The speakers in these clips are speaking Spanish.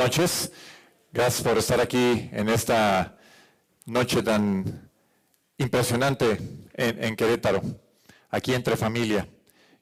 noches. Gracias por estar aquí en esta noche tan impresionante en Querétaro, aquí entre familia.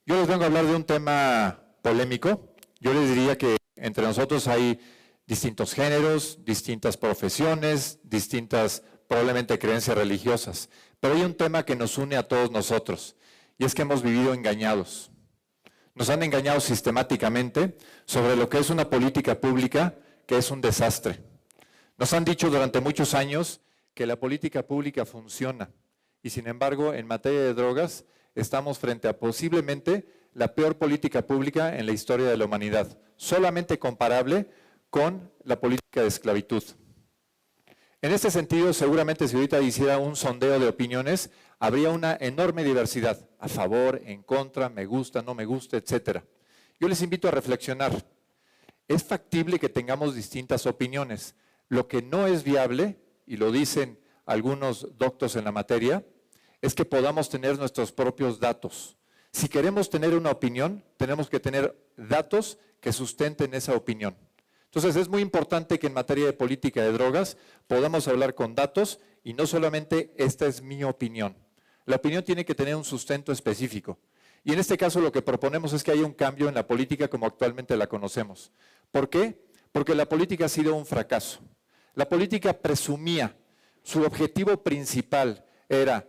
Yo les vengo a hablar de un tema polémico. Yo les diría que entre nosotros hay distintos géneros, distintas profesiones, distintas probablemente creencias religiosas, pero hay un tema que nos une a todos nosotros, y es que hemos vivido engañados. Nos han engañado sistemáticamente sobre lo que es una política pública que es un desastre. Nos han dicho durante muchos años que la política pública funciona y sin embargo en materia de drogas estamos frente a posiblemente la peor política pública en la historia de la humanidad, solamente comparable con la política de esclavitud. En este sentido, seguramente si ahorita hiciera un sondeo de opiniones, habría una enorme diversidad, a favor, en contra, me gusta, no me gusta, etc. Yo les invito a reflexionar. Es factible que tengamos distintas opiniones. Lo que no es viable, y lo dicen algunos doctos en la materia, es que podamos tener nuestros propios datos. Si queremos tener una opinión, tenemos que tener datos que sustenten esa opinión. Entonces es muy importante que en materia de política de drogas podamos hablar con datos y no solamente esta es mi opinión. La opinión tiene que tener un sustento específico. Y en este caso lo que proponemos es que haya un cambio en la política como actualmente la conocemos. ¿Por qué? Porque la política ha sido un fracaso. La política presumía, su objetivo principal era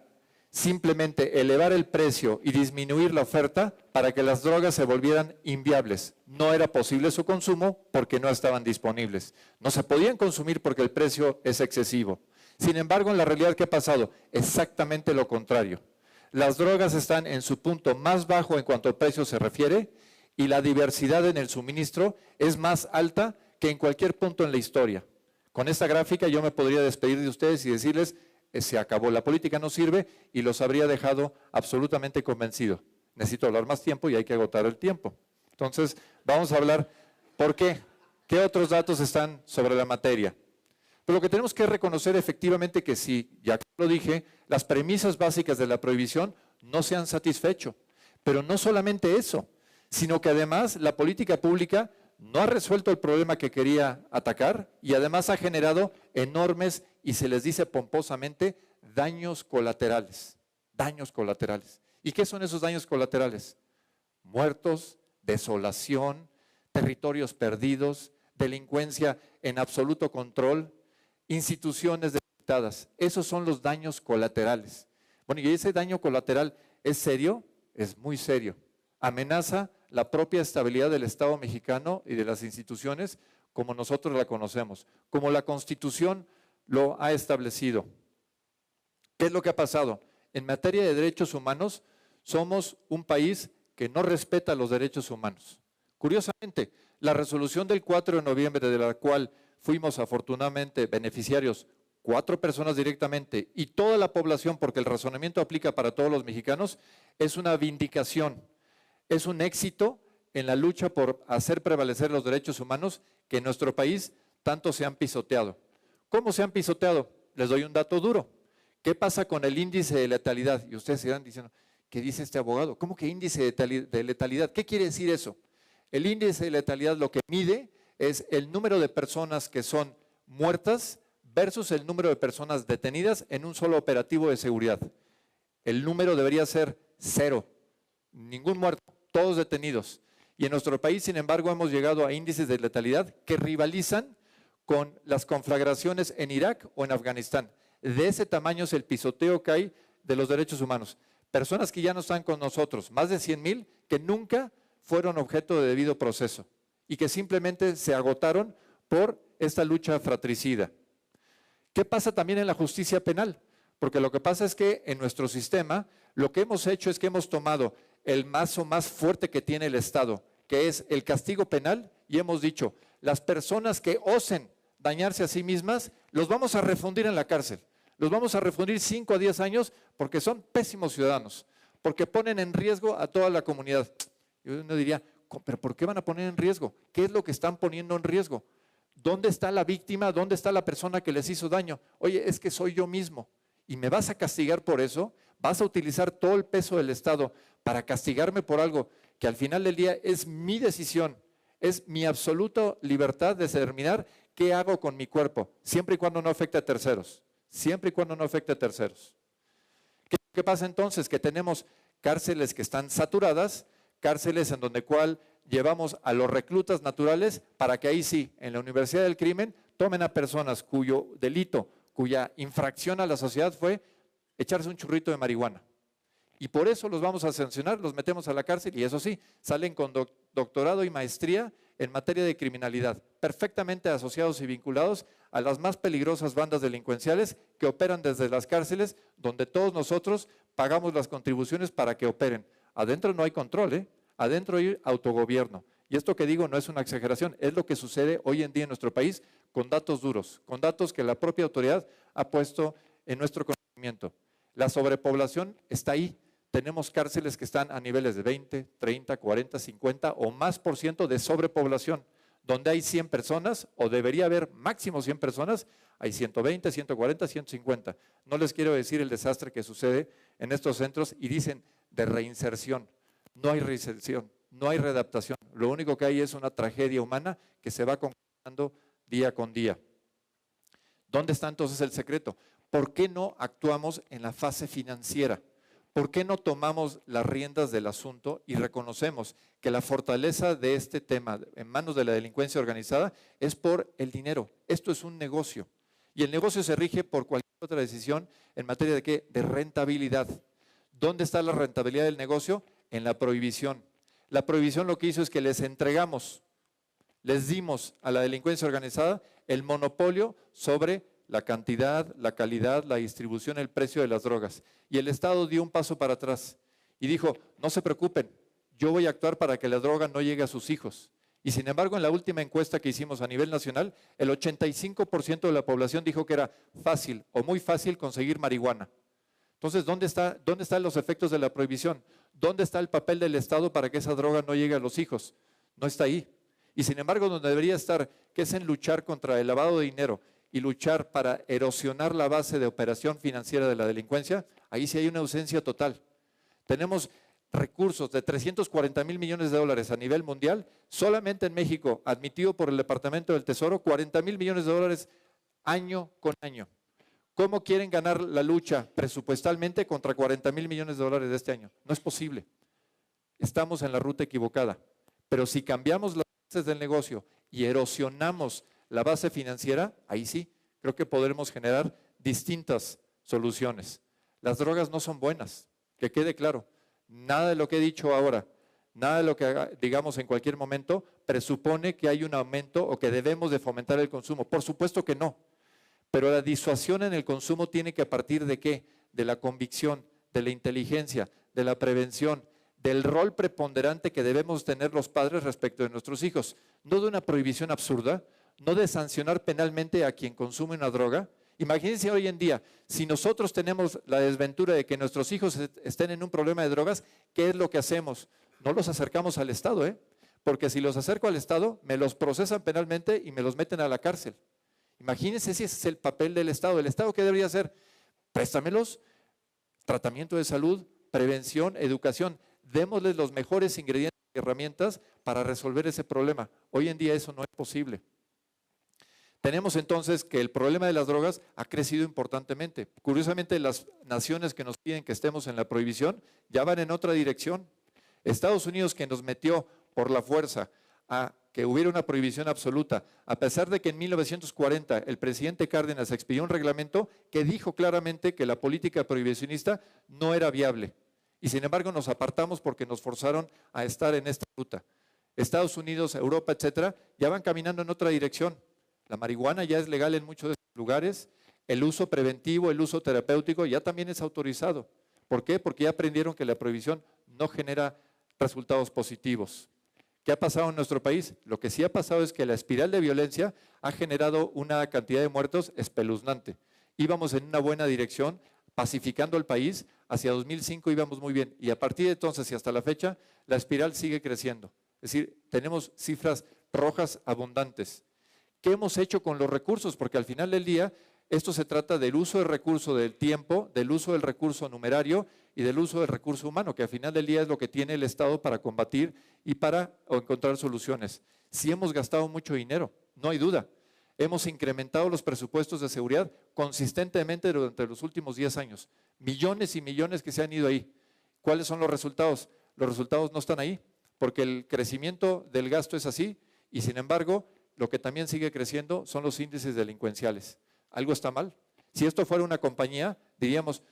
simplemente elevar el precio y disminuir la oferta para que las drogas se volvieran inviables. No era posible su consumo porque no estaban disponibles. No se podían consumir porque el precio es excesivo. Sin embargo, en la realidad, ¿qué ha pasado? Exactamente lo contrario. Las drogas están en su punto más bajo en cuanto al precio se refiere y la diversidad en el suministro es más alta que en cualquier punto en la historia. Con esta gráfica yo me podría despedir de ustedes y decirles se acabó, la política no sirve y los habría dejado absolutamente convencidos. Necesito hablar más tiempo y hay que agotar el tiempo. Entonces, vamos a hablar por qué. ¿Qué otros datos están sobre la materia? Pero lo que tenemos que reconocer efectivamente que sí, ya lo dije, las premisas básicas de la prohibición no se han satisfecho. Pero no solamente eso, sino que además la política pública no ha resuelto el problema que quería atacar y además ha generado enormes, y se les dice pomposamente, daños colaterales. Daños colaterales. ¿Y qué son esos daños colaterales? Muertos, desolación, territorios perdidos, delincuencia en absoluto control, instituciones debilitadas. Esos son los daños colaterales. Bueno, y ese daño colateral es serio, es muy serio. Amenaza la propia estabilidad del Estado mexicano y de las instituciones como nosotros la conocemos, como la Constitución lo ha establecido. ¿Qué es lo que ha pasado? En materia de derechos humanos, somos un país que no respeta los derechos humanos. Curiosamente, la resolución del 4 de noviembre, de la cual fuimos afortunadamente beneficiarios 4 personas directamente y toda la población, porque el razonamiento aplica para todos los mexicanos, es una vindicación. Es un éxito en la lucha por hacer prevalecer los derechos humanos que en nuestro país tanto se han pisoteado. ¿Cómo se han pisoteado? Les doy un dato duro. ¿Qué pasa con el índice de letalidad? Y ustedes se irán diciendo, ¿qué dice este abogado? ¿Cómo que índice de letalidad? ¿Qué quiere decir eso? El índice de letalidad lo que mide es el número de personas que son muertas versus el número de personas detenidas en un solo operativo de seguridad. El número debería ser 0. Ningún muerto, todos detenidos. Y en nuestro país, sin embargo, hemos llegado a índices de letalidad que rivalizan con las conflagraciones en Irak o en Afganistán. De ese tamaño es el pisoteo que hay de los derechos humanos. Personas que ya no están con nosotros, más de 100,000, que nunca fueron objeto de debido proceso y que simplemente se agotaron por esta lucha fratricida. ¿Qué pasa también en la justicia penal? Porque lo que pasa es que en nuestro sistema lo que hemos hecho es que hemos tomado el mazo más fuerte que tiene el Estado, que es el castigo penal, y hemos dicho, las personas que osen dañarse a sí mismas, los vamos a refundir en la cárcel. Los vamos a refundir 5 a 10 años porque son pésimos ciudadanos, porque ponen en riesgo a toda la comunidad. Y uno diría, ¿pero por qué van a poner en riesgo? ¿Qué es lo que están poniendo en riesgo? ¿Dónde está la víctima? ¿Dónde está la persona que les hizo daño? Oye, es que soy yo mismo. ¿Y me vas a castigar por eso? ¿Vas a utilizar todo el peso del Estado para castigarme por algo que al final del día es mi decisión, es mi absoluta libertad de determinar qué hago con mi cuerpo, siempre y cuando no afecte a terceros. Siempre y cuando no afecte a terceros. ¿Qué pasa entonces? Que tenemos cárceles que están saturadas, cárceles en donde cual llevamos a los reclutas naturales para que ahí sí, en la Universidad del Crimen, tomen a personas cuyo delito, cuya infracción a la sociedad fue echarse un churrito de marihuana. Y por eso los vamos a sancionar, los metemos a la cárcel y eso sí, salen con doctorado y maestría en materia de criminalidad, perfectamente asociados y vinculados a las más peligrosas bandas delincuenciales que operan desde las cárceles, donde todos nosotros pagamos las contribuciones para que operen. Adentro no hay control, ¿eh? Adentro hay autogobierno. Y esto que digo no es una exageración, es lo que sucede hoy en día en nuestro país con datos duros, con datos que la propia autoridad ha puesto en nuestro conocimiento. La sobrepoblación está ahí. Tenemos cárceles que están a niveles de 20, 30, 40, 50 o más por ciento de sobrepoblación. Donde hay 100 personas, o debería haber máximo 100 personas, hay 120, 140, 150. No les quiero decir el desastre que sucede en estos centros y dicen de reinserción. No hay reinserción, no hay readaptación. Lo único que hay es una tragedia humana que se va concretando día con día. ¿Dónde está entonces el secreto? ¿Por qué no actuamos en la fase financiera? ¿Por qué no tomamos las riendas del asunto y reconocemos que la fortaleza de este tema en manos de la delincuencia organizada es por el dinero? Esto es un negocio y el negocio se rige por cualquier otra decisión en materia de ¿qué? De rentabilidad. ¿Dónde está la rentabilidad del negocio? En la prohibición. La prohibición lo que hizo es que les dimos a la delincuencia organizada el monopolio sobre la cantidad, la calidad, la distribución, el precio de las drogas. Y el Estado dio un paso para atrás y dijo, no se preocupen, yo voy a actuar para que la droga no llegue a sus hijos. Y sin embargo, en la última encuesta que hicimos a nivel nacional, el 85% de la población dijo que era fácil o muy fácil conseguir marihuana. Entonces, ¿dónde están los efectos de la prohibición? ¿Dónde está el papel del Estado para que esa droga no llegue a los hijos? No está ahí. Y sin embargo, donde debería estar, que es en luchar contra el lavado de dinero y luchar para erosionar la base de operación financiera de la delincuencia, ahí sí hay una ausencia total. Tenemos recursos de 340,000 millones de dólares a nivel mundial, solamente en México, admitido por el Departamento del Tesoro, 40,000 millones de dólares año con año. ¿Cómo quieren ganar la lucha presupuestalmente contra 40,000 millones de dólares de este año? No es posible. Estamos en la ruta equivocada. Pero si cambiamos las bases del negocio y erosionamos la base financiera, ahí sí, creo que podremos generar distintas soluciones. Las drogas no son buenas, que quede claro. Nada de lo que he dicho ahora, nada de lo que digamos en cualquier momento presupone que hay un aumento o que debemos de fomentar el consumo. Por supuesto que no. Pero la disuasión en el consumo tiene que partir de ¿qué? De la convicción, de la inteligencia, de la prevención, del rol preponderante que debemos tener los padres respecto de nuestros hijos. No de una prohibición absurda, no de sancionar penalmente a quien consume una droga. Imagínense hoy en día, si nosotros tenemos la desventura de que nuestros hijos estén en un problema de drogas, ¿qué es lo que hacemos? No los acercamos al Estado, porque si los acerco al Estado, me los procesan penalmente y me los meten a la cárcel. Imagínense si ese es el papel del Estado. ¿El Estado qué debería hacer? Préstamelos, tratamiento de salud, prevención, educación. Démosles los mejores ingredientes y herramientas para resolver ese problema. Hoy en día eso no es posible. Tenemos entonces que el problema de las drogas ha crecido importantemente. Curiosamente, las naciones que nos piden que estemos en la prohibición ya van en otra dirección. Estados Unidos, que nos metió por la fuerza a que hubiera una prohibición absoluta, a pesar de que en 1940 el presidente Cárdenas expidió un reglamento que dijo claramente que la política prohibicionista no era viable. Y sin embargo nos apartamos porque nos forzaron a estar en esta ruta. Estados Unidos, Europa, etcétera, ya van caminando en otra dirección. La marihuana ya es legal en muchos de estos lugares, el uso preventivo, el uso terapéutico ya también es autorizado. ¿Por qué? Porque ya aprendieron que la prohibición no genera resultados positivos. ¿Qué ha pasado en nuestro país? Lo que sí ha pasado es que la espiral de violencia ha generado una cantidad de muertos espeluznante. Íbamos en una buena dirección, pacificando el país, hacia 2005 íbamos muy bien y a partir de entonces y hasta la fecha, la espiral sigue creciendo. Es decir, tenemos cifras rojas abundantes. ¿Qué hemos hecho con los recursos? Porque al final del día, esto se trata del uso del recurso del tiempo, del uso del recurso numerario y del uso del recurso humano, que al final del día es lo que tiene el Estado para combatir y para encontrar soluciones. Sí hemos gastado mucho dinero, no hay duda. Hemos incrementado los presupuestos de seguridad consistentemente durante los últimos 10 años. Millones y millones que se han ido ahí. ¿Cuáles son los resultados? Los resultados no están ahí, porque el crecimiento del gasto es así y sin embargo, lo que también sigue creciendo son los índices delincuenciales. Algo está mal. Si esto fuera una compañía, diríamos,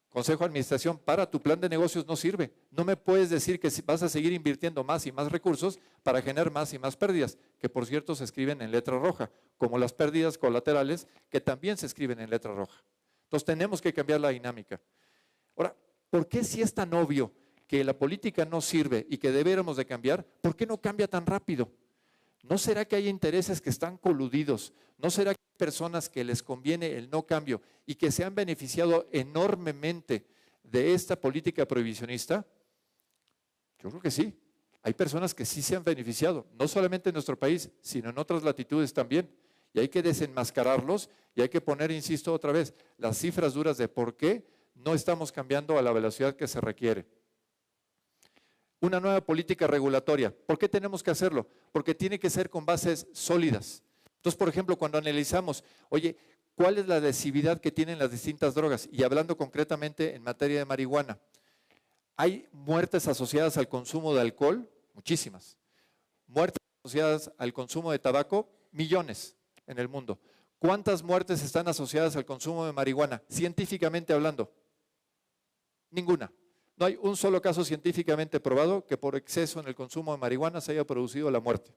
Consejo de Administración, para tu plan de negocios no sirve. No me puedes decir que vas a seguir invirtiendo más y más recursos para generar más y más pérdidas, que por cierto se escriben en letra roja, como las pérdidas colaterales que también se escriben en letra roja. Entonces tenemos que cambiar la dinámica. Ahora, ¿por qué si es tan obvio que la política no sirve y que deberíamos de cambiar, por qué no cambia tan rápido? ¿No será que hay intereses que están coludidos? ¿No será que hay personas que les conviene el no cambio y que se han beneficiado enormemente de esta política prohibicionista? Yo creo que sí. Hay personas que sí se han beneficiado, no solamente en nuestro país, sino en otras latitudes también. Y hay que desenmascararlos y hay que poner, insisto otra vez, las cifras duras de por qué no estamos cambiando a la velocidad que se requiere. Una nueva política regulatoria. ¿Por qué tenemos que hacerlo? Porque tiene que ser con bases sólidas. Entonces, por ejemplo, cuando analizamos, oye, ¿cuál es la lesividad que tienen las distintas drogas? Y hablando concretamente en materia de marihuana, ¿hay muertes asociadas al consumo de alcohol? Muchísimas. Muertes asociadas al consumo de tabaco, millones en el mundo. ¿Cuántas muertes están asociadas al consumo de marihuana? Científicamente hablando, ninguna. No hay un solo caso científicamente probado que por exceso en el consumo de marihuana se haya producido la muerte.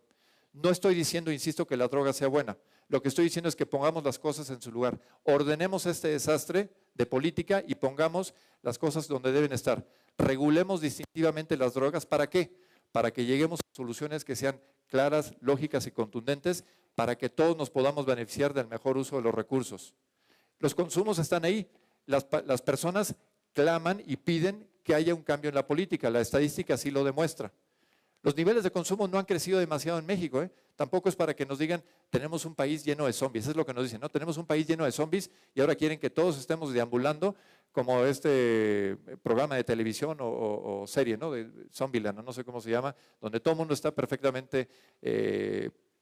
No estoy diciendo, insisto, que la droga sea buena. Lo que estoy diciendo es que pongamos las cosas en su lugar. Ordenemos este desastre de política y pongamos las cosas donde deben estar. Regulemos distintivamente las drogas. ¿Para qué? Para que lleguemos a soluciones que sean claras, lógicas y contundentes, para que todos nos podamos beneficiar del mejor uso de los recursos. Los consumos están ahí. Las personas claman y piden que haya un cambio en la política. La estadística así lo demuestra. Los niveles de consumo no han crecido demasiado en México, ¿eh? Tampoco es para que nos digan, tenemos un país lleno de zombies. Eso es lo que nos dicen, ¿no? Tenemos un país lleno de zombies y ahora quieren que todos estemos deambulando como este programa de televisión o serie, ¿no? De Zombieland, no sé cómo se llama, donde todo el mundo está perfectamente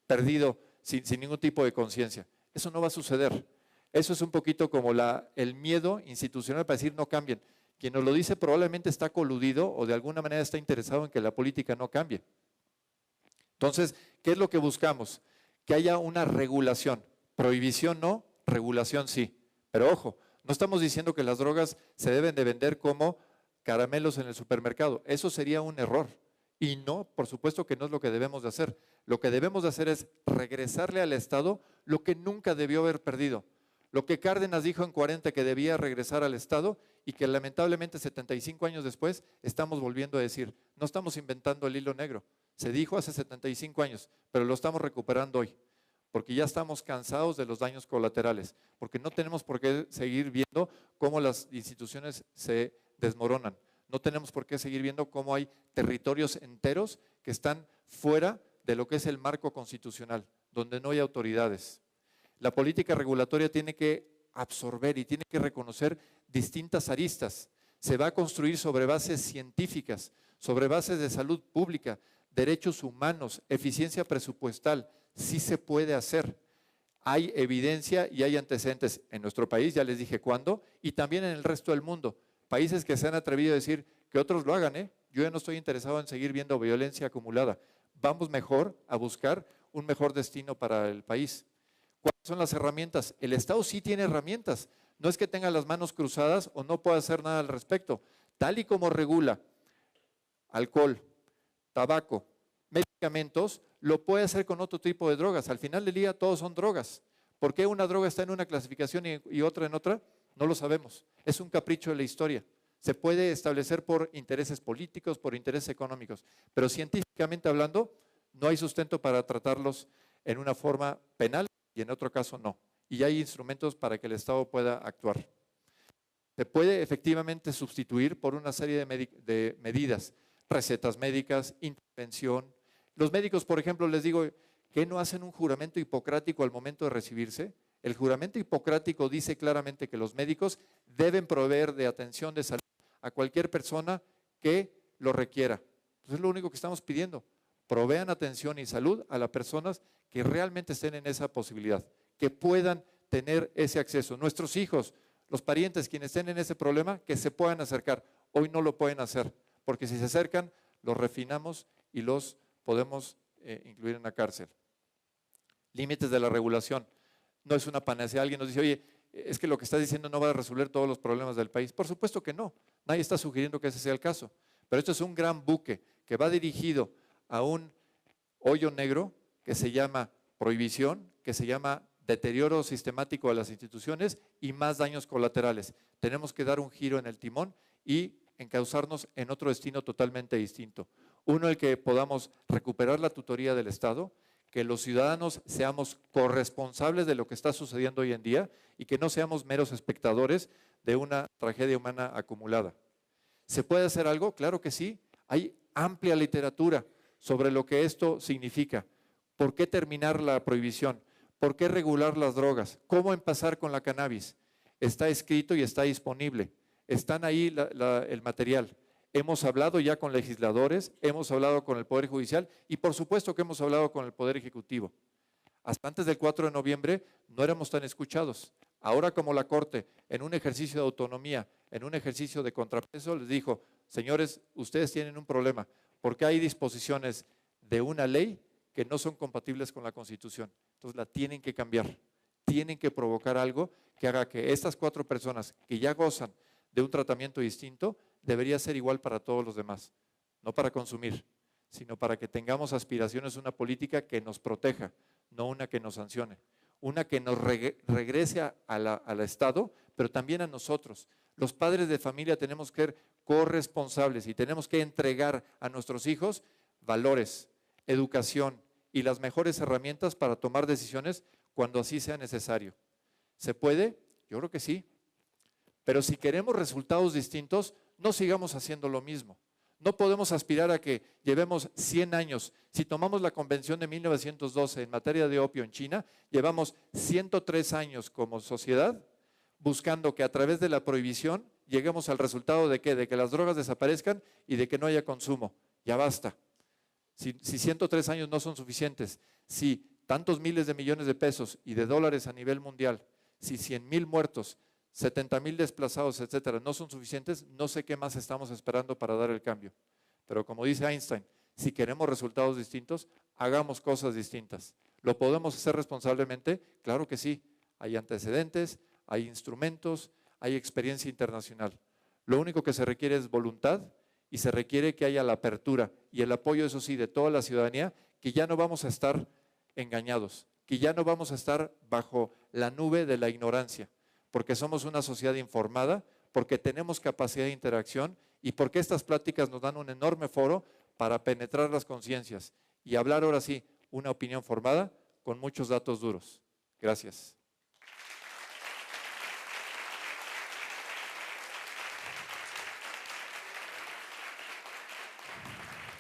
perdido, sin ningún tipo de conciencia. Eso no va a suceder. Eso es un poquito como el miedo institucional para decir no cambien. Quien nos lo dice probablemente está coludido o de alguna manera está interesado en que la política no cambie. Entonces, ¿qué es lo que buscamos? Que haya una regulación. Prohibición no, regulación sí. Pero ojo, no estamos diciendo que las drogas se deben de vender como caramelos en el supermercado. Eso sería un error. Y no, por supuesto que no es lo que debemos de hacer. Lo que debemos de hacer es regresarle al Estado lo que nunca debió haber perdido. Lo que Cárdenas dijo en 40 que debía regresar al Estado y que lamentablemente 75 años después estamos volviendo a decir. No estamos inventando el hilo negro. Se dijo hace 75 años, pero lo estamos recuperando hoy, porque ya estamos cansados de los daños colaterales, porque no tenemos por qué seguir viendo cómo las instituciones se desmoronan. No tenemos por qué seguir viendo cómo hay territorios enteros que están fuera de lo que es el marco constitucional, donde no hay autoridades. La política regulatoria tiene que absorber y tiene que reconocer distintas aristas. Se va a construir sobre bases científicas, sobre bases de salud pública, derechos humanos, eficiencia presupuestal. Sí se puede hacer. Hay evidencia y hay antecedentes en nuestro país, ya les dije cuándo, y también en el resto del mundo. Países que se han atrevido a decir que otros lo hagan, ¿eh? Yo ya no estoy interesado en seguir viendo violencia acumulada. Vamos mejor a buscar un mejor destino para el país. ¿Cuáles son las herramientas? El Estado sí tiene herramientas. No es que tenga las manos cruzadas o no pueda hacer nada al respecto. Tal y como regula alcohol, tabaco, medicamentos, lo puede hacer con otro tipo de drogas. Al final del día todos son drogas. ¿Por qué una droga está en una clasificación y otra en otra? No lo sabemos. Es un capricho de la historia. Se puede establecer por intereses políticos, por intereses económicos, pero científicamente hablando, no hay sustento para tratarlos en una forma penal y en otro caso no. Y hay instrumentos para que el Estado pueda actuar. Se puede efectivamente sustituir por una serie de medidas, recetas médicas, intervención. Los médicos, por ejemplo, les digo, ¿qué no hacen un juramento hipocrático al momento de recibirse? El juramento hipocrático dice claramente que los médicos deben proveer de atención de salud a cualquier persona que lo requiera. Pues es lo único que estamos pidiendo. provean atención y salud a las personas que realmente estén en esa posibilidad, que puedan tener ese acceso. Nuestros hijos, los parientes, quienes estén en ese problema, que se puedan acercar. Hoy no lo pueden hacer, porque si se acercan, los refinamos y los podemos incluir en la cárcel. Límites de la regulación. No es una panacea. Alguien nos dice, oye, es que lo que estás diciendo no va a resolver todos los problemas del país. Por supuesto que no. Nadie está sugiriendo que ese sea el caso. Pero esto es un gran buque que va dirigido a un hoyo negro que se llama prohibición, que se llama deterioro sistemático de las instituciones y más daños colaterales. Tenemos que dar un giro en el timón y encauzarnos en otro destino totalmente distinto. Uno, el que podamos recuperar la tutoría del Estado, que los ciudadanos seamos corresponsables de lo que está sucediendo hoy en día y que no seamos meros espectadores de una tragedia humana acumulada. ¿Se puede hacer algo? Claro que sí. Hay amplia literatura sobre lo que esto significa. ¿Por qué terminar la prohibición? ¿Por qué regular las drogas? ¿Cómo empezar con la cannabis? Está escrito y está disponible. Están ahí el material. Hemos hablado ya con legisladores, hemos hablado con el Poder Judicial y por supuesto que hemos hablado con el Poder Ejecutivo. Hasta antes del 4 de noviembre no éramos tan escuchados. Ahora como la Corte, en un ejercicio de autonomía, en un ejercicio de contrapeso, les dijo, señores, ustedes tienen un problema, porque hay disposiciones de una ley que no son compatibles con la Constitución. Entonces la tienen que cambiar, tienen que provocar algo que haga que estas 4 personas que ya gozan de un tratamiento distinto, debería ser igual para todos los demás, no para consumir, sino para que tengamos aspiraciones a una política que nos proteja, no una que nos sancione, una que nos regrese al Estado, pero también a nosotros. Los padres de familia tenemos que ser corresponsables y tenemos que entregar a nuestros hijos valores, educación y las mejores herramientas para tomar decisiones cuando así sea necesario. ¿Se puede? Yo creo que sí. Pero si queremos resultados distintos, no sigamos haciendo lo mismo. No podemos aspirar a que llevemos 100 años. Si tomamos la convención de 1912 en materia de opio en China, llevamos 103 años como sociedad buscando que a través de la prohibición lleguemos al resultado de ¿qué? De que las drogas desaparezcan y de que no haya consumo. Ya basta. Si 103 años no son suficientes, si tantos miles de millones de pesos y de dólares a nivel mundial, si 100,000 muertos, 70,000 desplazados, etcétera, no son suficientes, no sé qué más estamos esperando para dar el cambio. Pero como dice Einstein, si queremos resultados distintos, hagamos cosas distintas. ¿Lo podemos hacer responsablemente? Claro que sí. Hay antecedentes, hay instrumentos, hay experiencia internacional. Lo único que se requiere es voluntad y se requiere que haya la apertura y el apoyo, eso sí, de toda la ciudadanía, que ya no vamos a estar engañados, que ya no vamos a estar bajo la nube de la ignorancia, porque somos una sociedad informada, porque tenemos capacidad de interacción y porque estas pláticas nos dan un enorme foro para penetrar las conciencias y hablar ahora sí una opinión formada con muchos datos duros. Gracias.